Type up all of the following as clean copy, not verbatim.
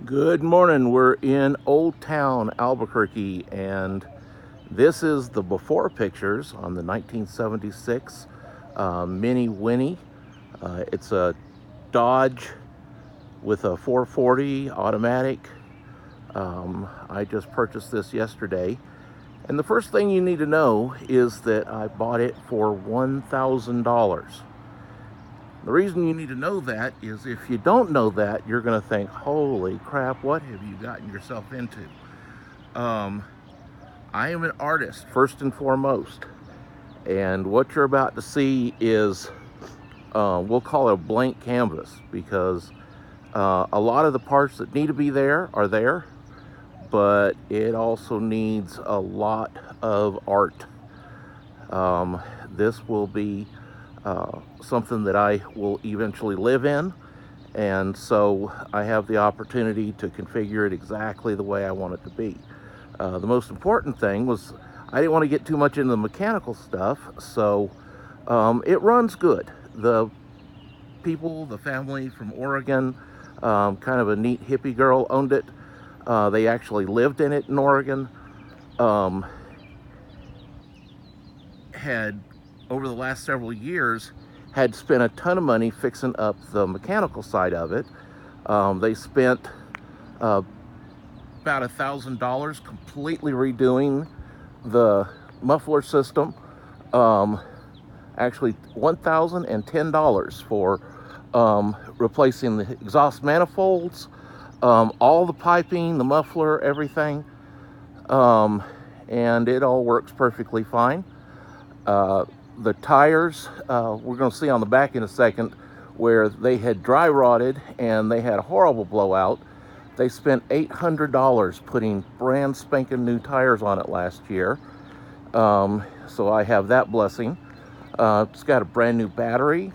Good morning. We're in Old Town Albuquerque, and this is the before pictures on the 1976 Minnie Winnie. It's a Dodge with a 440 automatic. I just purchased this yesterday, and the first thing you need to know is that I bought it for $1,000. The reason you need to know that is if you don't know that, you're going to think, holy crap, what have you gotten yourself into? Um, I am an artist, first and foremost. And what you're about to see is, we'll call it a blank canvas, because a lot of the parts that need to be there are there, but it also needs a lot of art. This will be something that I will eventually live in, and so I have the opportunity to configure it exactly the way I want it to be. The most important thing was I didn't want to get too much into the mechanical stuff, so it runs good. The people, the family from Oregon, kind of a neat hippie girl, owned it. They actually lived in it in Oregon. Um, had over the last several years had spent a ton of money fixing up the mechanical side of it. They spent uh, about $1,000 completely redoing the muffler system. Um, Actually, $1,010 for replacing the exhaust manifolds, all the piping, the muffler, everything. Um, and it all works perfectly fine. The tires, we're going to see on the back in a second, where they had dry rotted and they had a horrible blowout. They spent $800 putting brand spanking new tires on it last year. So I have that blessing. It's got a brand new battery.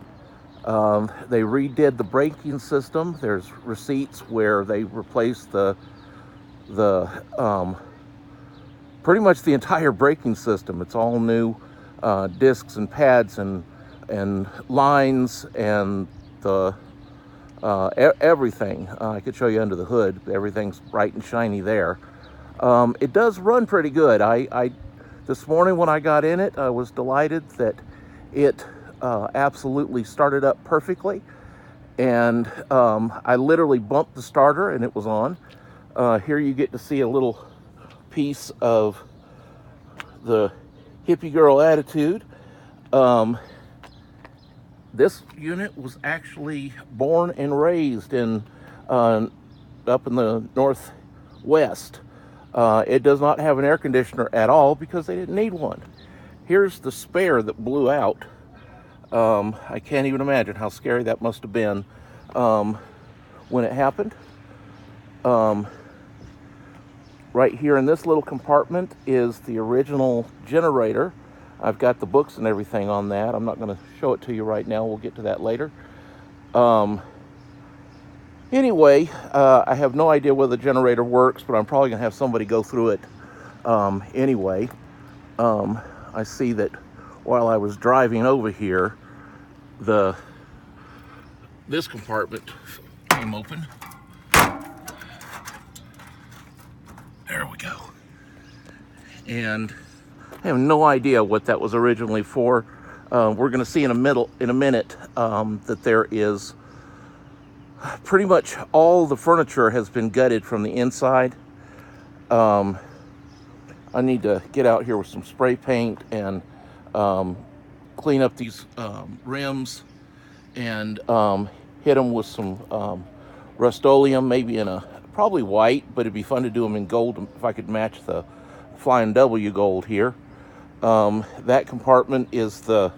They redid the braking system. There's receipts where they replaced the pretty much the entire braking system. It's all new discs and pads and lines and the everything. I could show you under the hood. Everything's bright and shiny there. It does run pretty good. I this morning when I got in it, I was delighted that it absolutely started up perfectly. And I literally bumped the starter and it was on. Here you get to see a little piece of the hippie girl attitude. Um, this unit was actually born and raised in up in the northwest. It does not have an air conditioner at all because they didn't need one. Here's the spare that blew out. I can't even imagine how scary that must have been when it happened. Right here in this little compartment is the original generator. I've got the books and everything on that. I'm not going to show it to you right now. We'll get to that later. Anyway, I have no idea whether the generator works, but I'm probably going to have somebody go through it anyway. I see that while I was driving over here, this compartment came open. There we go. And I have no idea what that was originally for. We're going to see in a minute that there is pretty much all the furniture has been gutted from the inside. I need to get out here with some spray paint and clean up these rims and hit them with some Rust-Oleum, maybe in a probably white, but it'd be fun to do them in gold if I could match the Flying W gold here. That compartment is the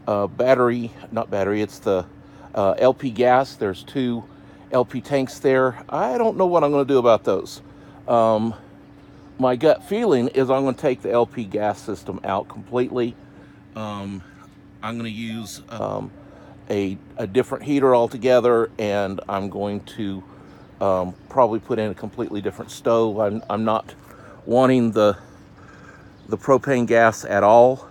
battery, not battery, it's the LP gas. There's two LP tanks there. I don't know what I'm going to do about those. My gut feeling is I'm going to take the LP gas system out completely. I'm going to use a different heater altogether, and I'm going to probably put in a completely different stove. I'm not wanting the propane gas at all.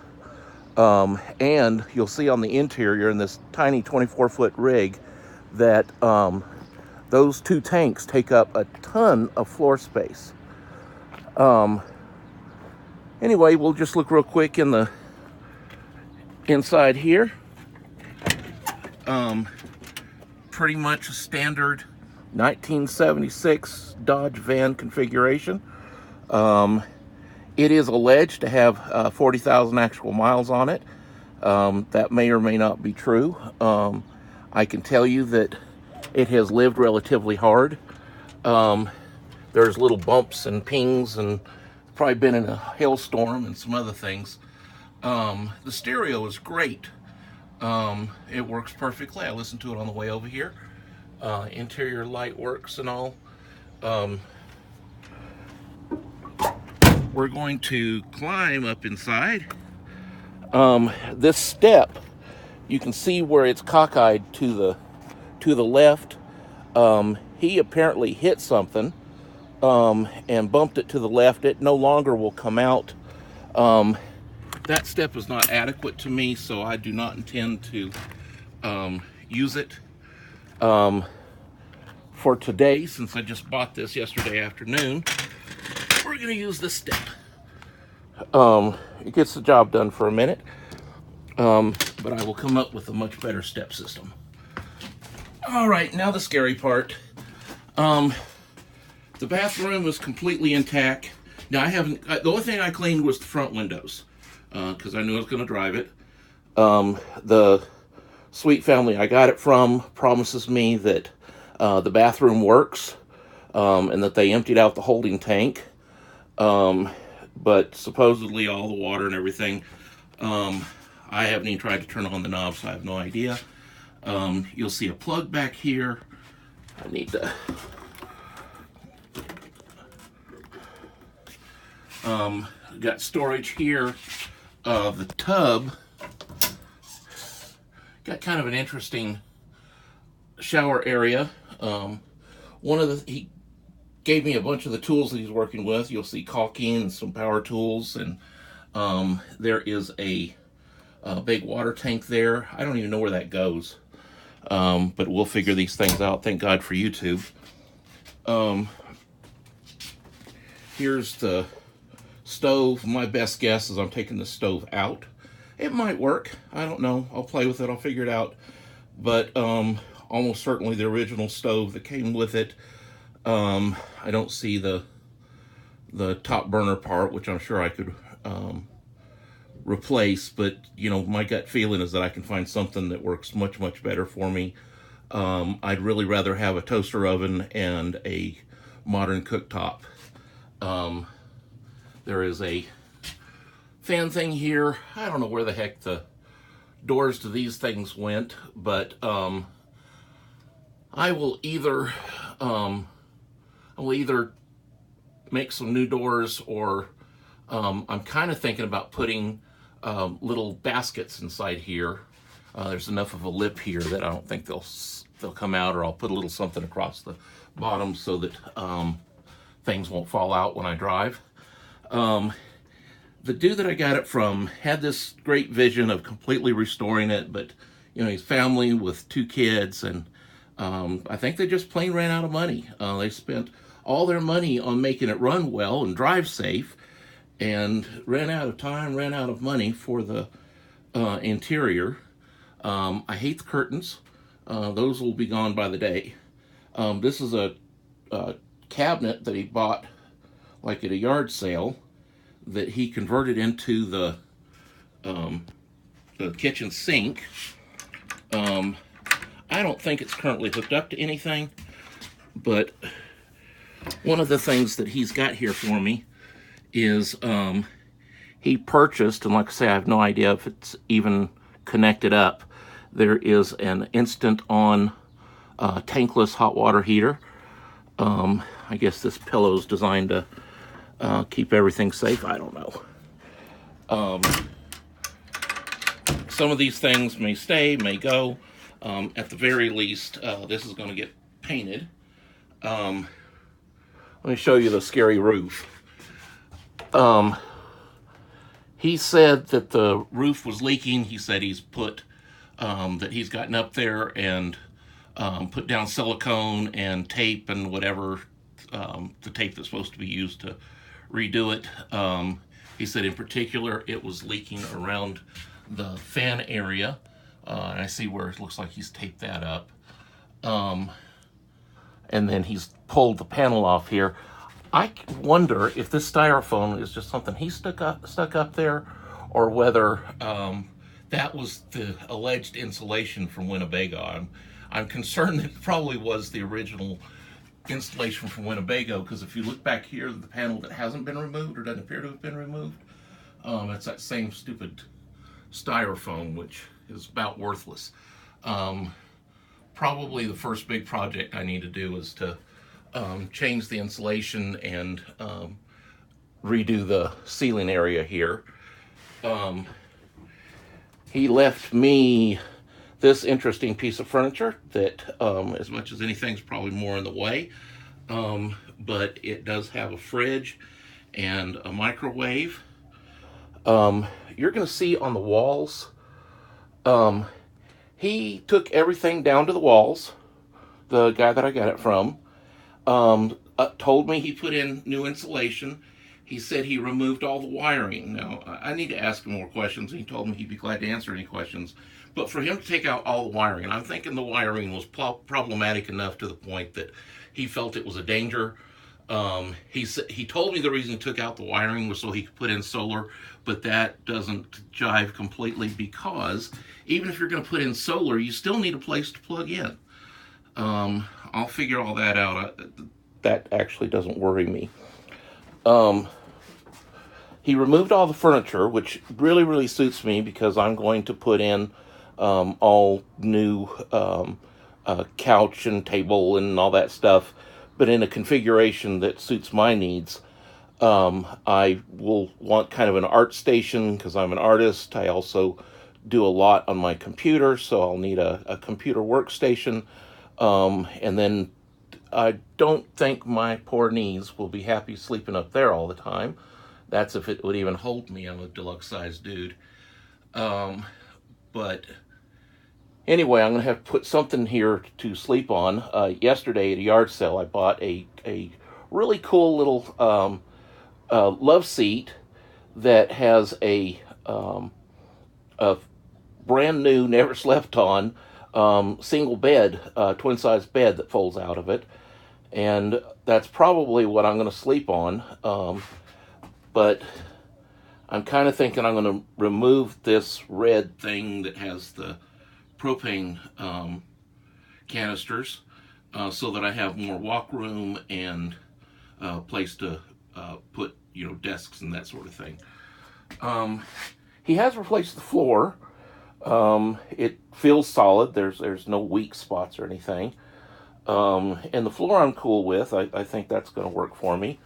And you'll see on the interior in this tiny 24-foot rig that those two tanks take up a ton of floor space. Anyway, we'll just look real quick in the inside here. Pretty much a standard 1976 Dodge van configuration. It is alleged to have 40,000 actual miles on it. That may or may not be true. I can tell you that it has lived relatively hard. There's little bumps and pings, and probably been in a hailstorm and some other things. The stereo is great. It works perfectly. I listened to it on the way over here. Interior light works and all. We're going to climb up inside. This step, you can see where it's cockeyed to the left. He apparently hit something and bumped it to the left. It no longer will come out. That step is not adequate to me, so I do not intend to use it for today, since I just bought this yesterday afternoon. We're going to use this step. It gets the job done for a minute, but I will come up with a much better step system. All right, now the scary part. The bathroom is completely intact. Now, the only thing I cleaned was the front windows, because I knew I was going to drive it. The sweet family I got it from promises me that the bathroom works, and that they emptied out the holding tank. But supposedly all the water and everything, I haven't even tried to turn on the knob, so I have no idea. You'll see a plug back here. I need to... got storage here. The tub got kind of an interesting shower area. He gave me a bunch of the tools that he's working with. You'll see caulking and some power tools, and there is a big water tank there. I don't even know where that goes, but we'll figure these things out. Thank God for YouTube. Here's the stove. My best guess is I'm taking the stove out. It might work. I don't know. I'll play with it. I'll figure it out. But almost certainly the original stove that came with it. I don't see the top burner part, which I'm sure I could replace, but you know, my gut feeling is that I can find something that works much, much better for me. I'd really rather have a toaster oven and a modern cooktop. There is a fan thing here. I don't know where the heck the doors to these things went, but I will either make some new doors, or I'm kind of thinking about putting little baskets inside here. There's enough of a lip here that I don't think they'll come out, or I'll put a little something across the bottom so that things won't fall out when I drive. The dude that I got it from had this great vision of completely restoring it, but you know, he's family with 2 kids, and I think they just plain ran out of money. They spent all their money on making it run well and drive safe, and ran out of time, ran out of money for the interior. I hate the curtains. Those will be gone by the day. This is a cabinet that he bought like at a yard sale that he converted into the kitchen sink. I don't think it's currently hooked up to anything, but one of the things that he's got here for me is he purchased, and like I say, I have no idea if it's even connected up. There is an instant on tankless hot water heater. I guess this pillow is designed to keep everything safe. I don't know. Some of these things may stay, may go. At the very least, this is going to get painted. Let me show you the scary roof. He said that the roof was leaking. He said he's put, that he's gotten up there and put down silicone and tape and whatever, the tape that's supposed to be used to redo it. He said in particular it was leaking around the fan area. And I see where it looks like he's taped that up. And then he's pulled the panel off here. I wonder if this styrofoam is just something he stuck up there, or whether that was the alleged insulation from Winnebago. I'm concerned that it probably was the original installation from Winnebago, because if you look back here, the panel that hasn't been removed or doesn't appear to have been removed, it's that same stupid styrofoam, which is about worthless. Probably the first big project I need to do is to change the insulation and redo the ceiling area here. He left me this interesting piece of furniture that, as much as anything's probably more in the way, but it does have a fridge and a microwave. You're going to see on the walls, he took everything down to the walls, the guy that I got it from. Told me he put in new insulation. He said he removed all the wiring. Now, I need to ask him more questions, and he told me he'd be glad to answer any questions. But for him to take out all the wiring, and I'm thinking the wiring was problematic enough to the point that he felt it was a danger. He told me the reason he took out the wiring was so he could put in solar, but that doesn't jive completely, because even if you're going to put in solar, you still need a place to plug in. I'll figure all that out. That actually doesn't worry me. He removed all the furniture, which really, really suits me, because I'm going to put in all new couch and table and all that stuff, but in a configuration that suits my needs. I will want kind of an art station, because I'm an artist. I also do a lot on my computer, so I'll need a computer workstation. And then I don't think my poor knees will be happy sleeping up there all the time. That's if it would even hold me. I'm a deluxe-sized dude. But anyway, I'm going to have to put something here to sleep on. Yesterday at a yard sale, I bought a really cool little love seat that has a brand new, never slept on single bed, twin-size bed that folds out of it. And that's probably what I'm going to sleep on. But I'm kind of thinking I'm going to remove this red thing that has the propane canisters, so that I have more walk room and place to put, desks and that sort of thing. He has replaced the floor. It feels solid. There's no weak spots or anything. And the floor I'm cool with. I think that's going to work for me.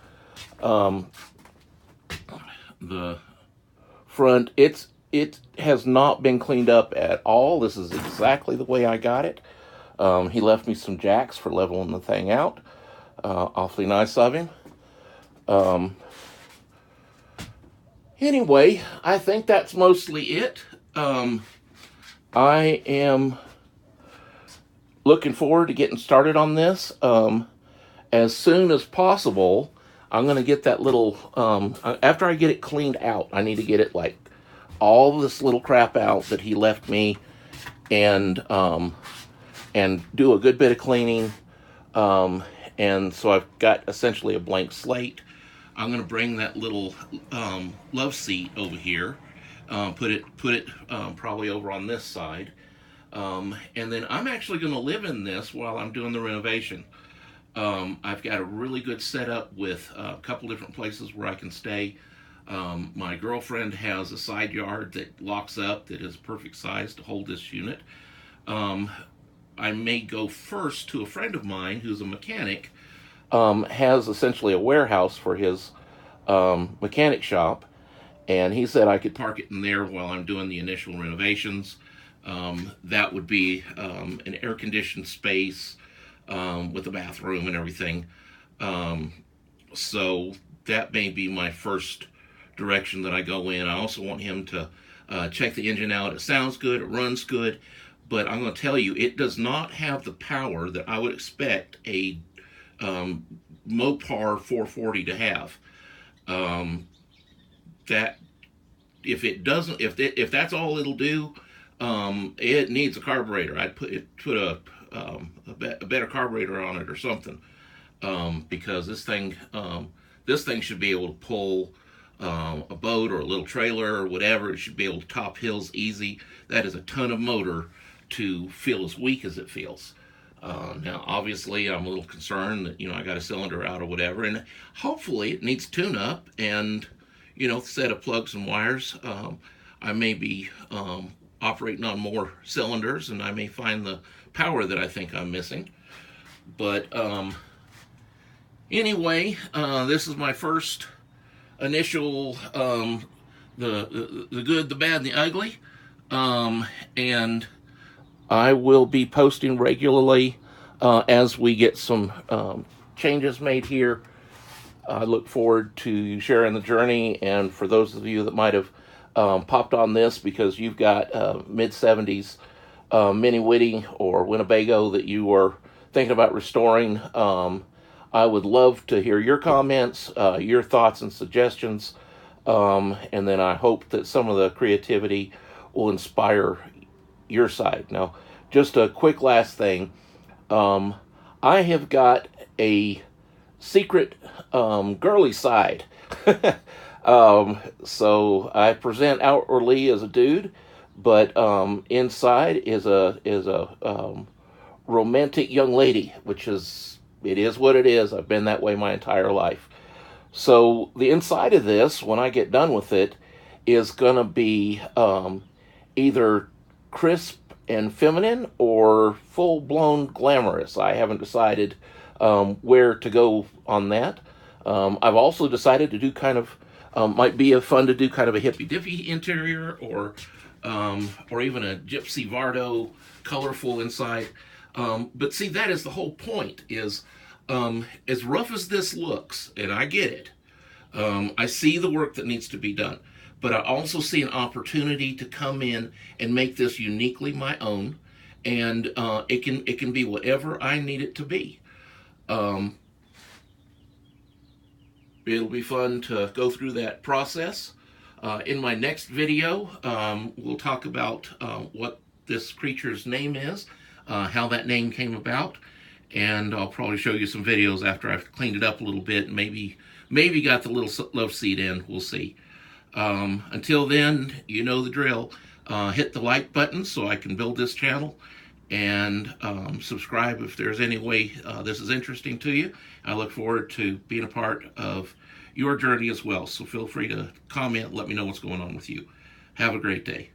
The front, it has not been cleaned up at all. This is exactly the way I got it. He left me some jacks for leveling the thing out. Awfully nice of him. Anyway, I think that's mostly it. I am looking forward to getting started on this. As soon as possible, I'm going to get that little, after I get it cleaned out, I need to get it, like, all this little crap out that he left me, and do a good bit of cleaning. And so I've got essentially a blank slate. I'm going to bring that little love seat over here, put it probably over on this side, and then I'm actually going to live in this while I'm doing the renovation. I've got a really good setup with a couple different places where I can stay. My girlfriend has a side yard that locks up that is perfect size to hold this unit. I may go first to a friend of mine who's a mechanic, has essentially a warehouse for his mechanic shop, and he said I could park it in there while I'm doing the initial renovations. That would be an air-conditioned space with a bathroom and everything. So that may be my first direction that I go in. I also want him to check the engine out. It sounds good, it runs good, but I'm going to tell you, it does not have the power that I would expect a Mopar 440 to have. Um, that if it doesn't, if that's all it'll do, it needs a carburetor. I'd put a better carburetor on it or something, because this thing should be able to pull a boat or a little trailer or whatever. It should be able to top hills easy. That is a ton of motor to feel as weak as it feels. Now, obviously, I'm a little concerned that, I got a cylinder out or whatever, and hopefully it needs tune up and, set of plugs and wires. I may be operating on more cylinders, and I may find the power that I think I'm missing. But anyway, this is my first initial the good, the bad, and the ugly, and I will be posting regularly as we get some changes made here. I look forward to sharing the journey, and for those of you that might have popped on this because you've got mid-70s Minnie Winnie or Winnebago that you are thinking about restoring, I would love to hear your comments, your thoughts and suggestions, and then I hope that some of the creativity will inspire your side. Now, just a quick last thing. I have got a secret girly side. So I present outwardly as a dude, but inside is a romantic young lady, which is, it is what it is. I've been that way my entire life. So the inside of this, when I get done with it, is gonna be either crisp and feminine or full-blown glamorous. I haven't decided where to go on that. I've also decided to do kind of, might be fun to do kind of a hippy-dippy interior, or even a gypsy Vardo colorful inside. But see, that is the whole point, is as rough as this looks, and I get it, I see the work that needs to be done, but I also see an opportunity to come in and make this uniquely my own, and it can be whatever I need it to be. It'll be fun to go through that process. In my next video, we'll talk about what this creature's name is, how that name came about, and I'll probably show you some videos after I've cleaned it up a little bit and maybe got the little love seat in. We'll see. Until then, you know the drill. Hit the like button so I can build this channel, and subscribe if there's any way this is interesting to you. I look forward to being a part of your journey as well, so feel free to comment, let me know what's going on with you. Have a great day.